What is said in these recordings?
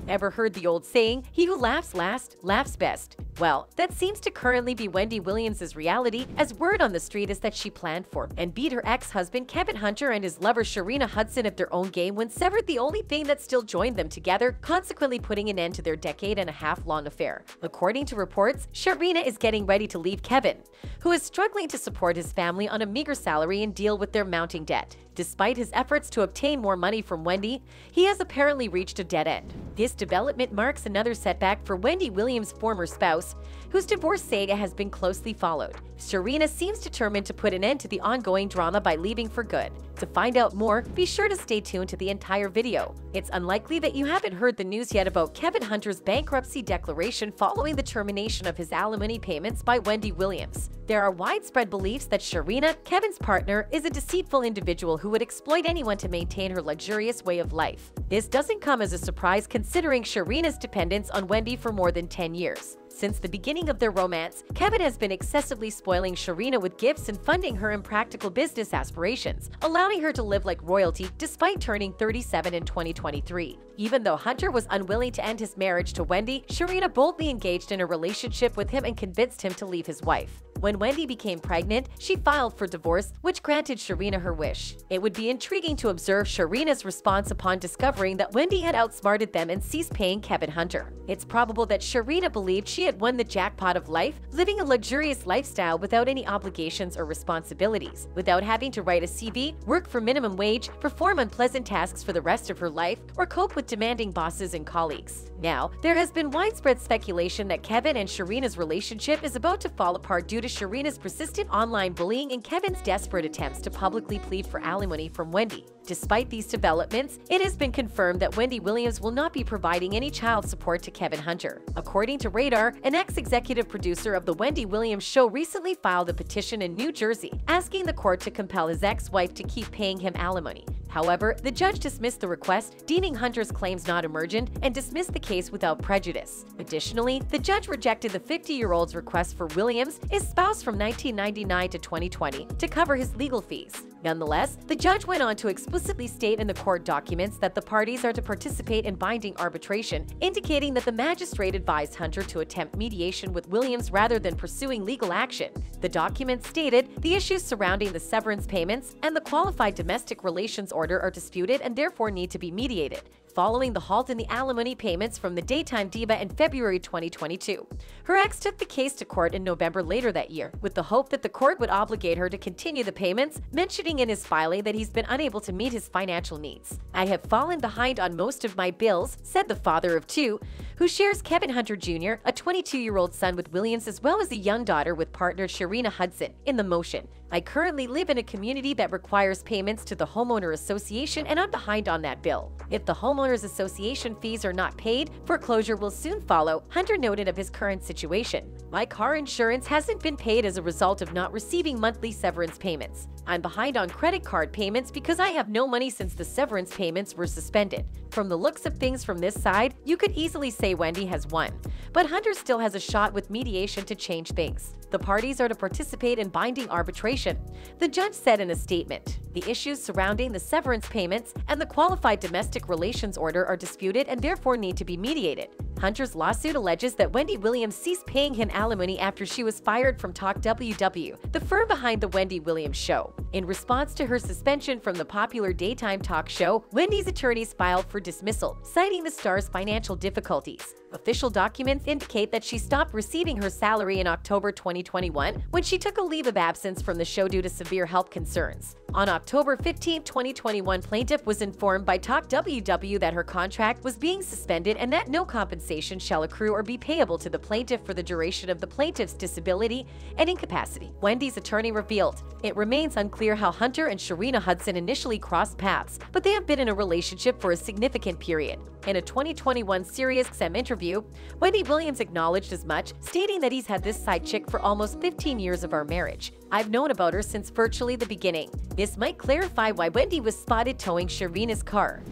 Ever heard the old saying, "He who laughs last, laughs best"? Well, that seems to currently be Wendy Williams' reality, as word on the street is that she planned for and beat her ex-husband Kevin Hunter and his lover Sharina Hudson at their own game when severed the only thing that still joined them together, consequently putting an end to their decade-and-a-half-long affair. According to reports, Sharina is getting ready to leave Kevin, who is struggling to support his family on a meager salary and deal with their mounting debt. Despite his efforts to obtain more money from Wendy, he has apparently reached a dead end. This development marks another setback for Wendy Williams' former spouse, whose divorce saga has been closely followed. Sharina seems determined to put an end to the ongoing drama by leaving for good. To find out more, be sure to stay tuned to the entire video. It's unlikely that you haven't heard the news yet about Kevin Hunter's bankruptcy declaration following the termination of his alimony payments by Wendy Williams. There are widespread beliefs that Sharina, Kevin's partner, is a deceitful individual who would exploit anyone to maintain her luxurious way of life. This doesn't come as a surprise considering Sharina's dependence on Wendy for more than 10 years. Since the beginning of their romance, Kevin has been excessively spoiling Sharina with gifts and funding her impractical business aspirations, allowing her to live like royalty despite turning 37 in 2023. Even though Hunter was unwilling to end his marriage to Wendy, Sharina boldly engaged in a relationship with him and convinced him to leave his wife. When Wendy became pregnant, she filed for divorce, which granted Sharina her wish. It would be intriguing to observe Sharina's response upon discovering that Wendy had outsmarted them and ceased paying Kevin Hunter. It's probable that Sharina believed she had won the jackpot of life, living a luxurious lifestyle without any obligations or responsibilities, without having to write a CV, work for minimum wage, perform unpleasant tasks for the rest of her life, or cope with demanding bosses and colleagues. Now, there has been widespread speculation that Kevin and Sharina's relationship is about to fall apart due to Sharina's persistent online bullying and Kevin's desperate attempts to publicly plead for alimony from Wendy. Despite these developments, it has been confirmed that Wendy Williams will not be providing any child support to Kevin Hunter. According to Radar, an ex-executive producer of The Wendy Williams Show recently filed a petition in New Jersey asking the court to compel his ex-wife to keep paying him alimony. However, the judge dismissed the request, deeming Hunter's claims not emergent, and dismissed the case without prejudice. Additionally, the judge rejected the 50-year-old's request for Williams, his spouse from 1999 to 2020, to cover his legal fees. Nonetheless, the judge went on to explicitly state in the court documents that the parties are to participate in binding arbitration, indicating that the magistrate advised Hunter to attempt mediation with Williams rather than pursuing legal action. The document stated the issues surrounding the severance payments and the qualified domestic relations order are disputed and therefore need to be mediated, following the halt in the alimony payments from the daytime diva in February 2022. Her ex took the case to court in November later that year, with the hope that the court would obligate her to continue the payments, mentioning in his filing that he's been unable to meet his financial needs. "I have fallen behind on most of my bills," said the father of two, who shares Kevin Hunter Jr., a 22-year-old son with Williams as well as a young daughter with partner Sharina Hudson, in the motion. "I currently live in a community that requires payments to the homeowner association and I'm behind on that bill. If the homeowners association fees are not paid, foreclosure will soon follow," Hunter noted of his current situation. "My car insurance hasn't been paid as a result of not receiving monthly severance payments. I'm behind on credit card payments because I have no money since the severance payments were suspended." From the looks of things from this side, you could easily say Wendy has won. But Hunter still has a shot with mediation to change things. The parties are to participate in binding arbitration, the judge said in a statement. "The issues surrounding the severance payments and the qualified domestic relations order are disputed and therefore need to be mediated." Hunter's lawsuit alleges that Wendy Williams ceased paying him alimony after she was fired from Talk WW, the firm behind The Wendy Williams Show. In response to her suspension from the popular daytime talk show, Wendy's attorneys filed for dismissal, citing the star's financial difficulties. Official documents indicate that she stopped receiving her salary in October 2021 when she took a leave of absence from the show due to severe health concerns. On October 15, 2021, plaintiff was informed by Talk WW that her contract was being suspended and that no compensation shall accrue or be payable to the plaintiff for the duration of the plaintiff's disability and incapacity. Wendy's attorney revealed, "It remains unclear how Hunter and Sharina Hudson initially crossed paths, but they have been in a relationship for a significant period." In a 2021 SiriusXM interview, Wendy Williams acknowledged as much, stating that he's had this side chick for almost 15 years of our marriage. "I've known about her since virtually the beginning." This might clarify why Wendy was spotted towing Sharina's car.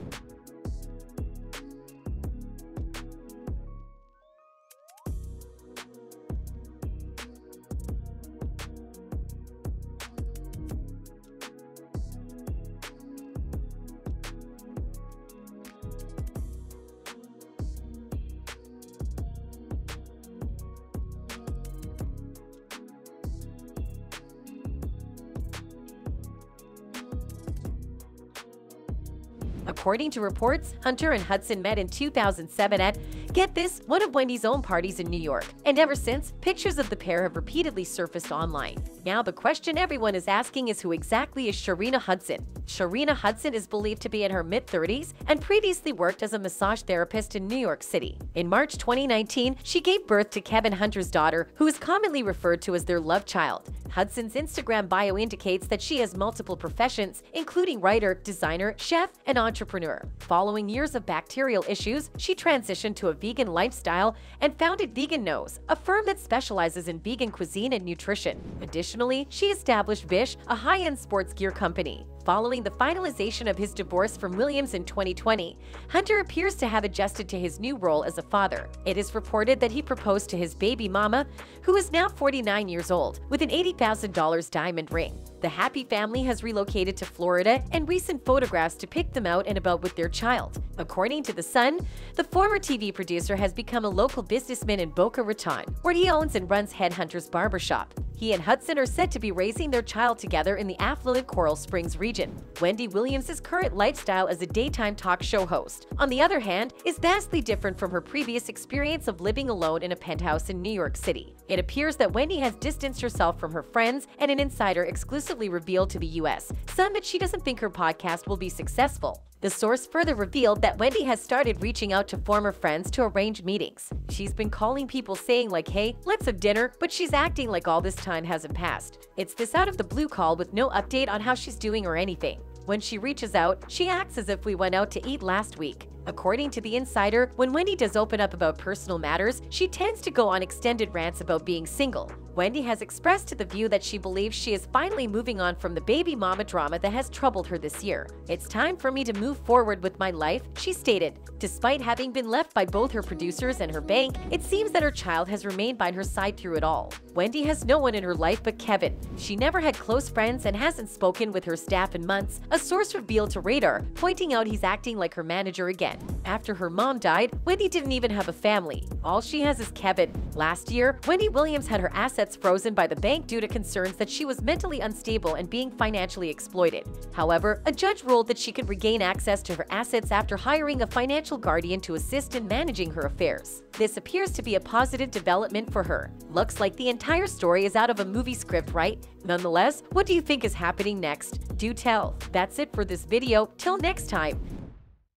According to reports, Hunter and Hudson met in 2007 at, get this, one of Wendy's own parties in New York. And ever since, pictures of the pair have repeatedly surfaced online. Now the question everyone is asking is, who exactly is Sharina Hudson? Sharina Hudson is believed to be in her mid-30s and previously worked as a massage therapist in New York City. In March 2019, she gave birth to Kevin Hunter's daughter, who is commonly referred to as their love child. Hudson's Instagram bio indicates that she has multiple professions, including writer, designer, chef, and entrepreneur. Following years of bacterial issues, she transitioned to a vegan lifestyle and founded Vegan Nose, a firm that specializes in vegan cuisine and nutrition. Additionally, she established Vish, a high-end sports gear company. Following the finalization of his divorce from Williams in 2020, Hunter appears to have adjusted to his new role as a father. It is reported that he proposed to his baby mama, who is now 49 years old, with an $80,000 diamond ring. The happy family has relocated to Florida, and recent photographs depict them out and about with their child. According to The Sun, the former TV producer has become a local businessman in Boca Raton, where he owns and runs Headhunter's Barbershop. He and Hudson are said to be raising their child together in the affluent Coral Springs region. Wendy Williams' current lifestyle as a daytime talk show host, on the other hand, is vastly different from her previous experience of living alone in a penthouse in New York City. It appears that Wendy has distanced herself from her friends, and an insider exclusively revealed to the US some that she doesn't think her podcast will be successful. The source further revealed that Wendy has started reaching out to former friends to arrange meetings. She's been calling people saying like, hey, let's have dinner, but she's acting like all this time hasn't passed. It's this out of the blue call with no update on how she's doing or anything. When she reaches out, she acts as if we went out to eat last week. According to the insider, when Wendy does open up about personal matters, she tends to go on extended rants about being single. Wendy has expressed to The View that she believes she is finally moving on from the baby mama drama that has troubled her this year. It's time for me to move forward with my life, she stated. Despite having been left by both her producers and her bank, it seems that her child has remained by her side through it all. Wendy has no one in her life but Kevin. She never had close friends and hasn't spoken with her staff in months, a source revealed to Radar, pointing out he's acting like her manager again. After her mom died, Wendy didn't even have a family. All she has is Kevin. Last year, Wendy Williams had her assets frozen by the bank due to concerns that she was mentally unstable and being financially exploited. However, a judge ruled that she could regain access to her assets after hiring a financial guardian to assist in managing her affairs. This appears to be a positive development for her. Looks like the entire story is out of a movie script, right? Nonetheless, what do you think is happening next? Do tell. That's it for this video. Till next time.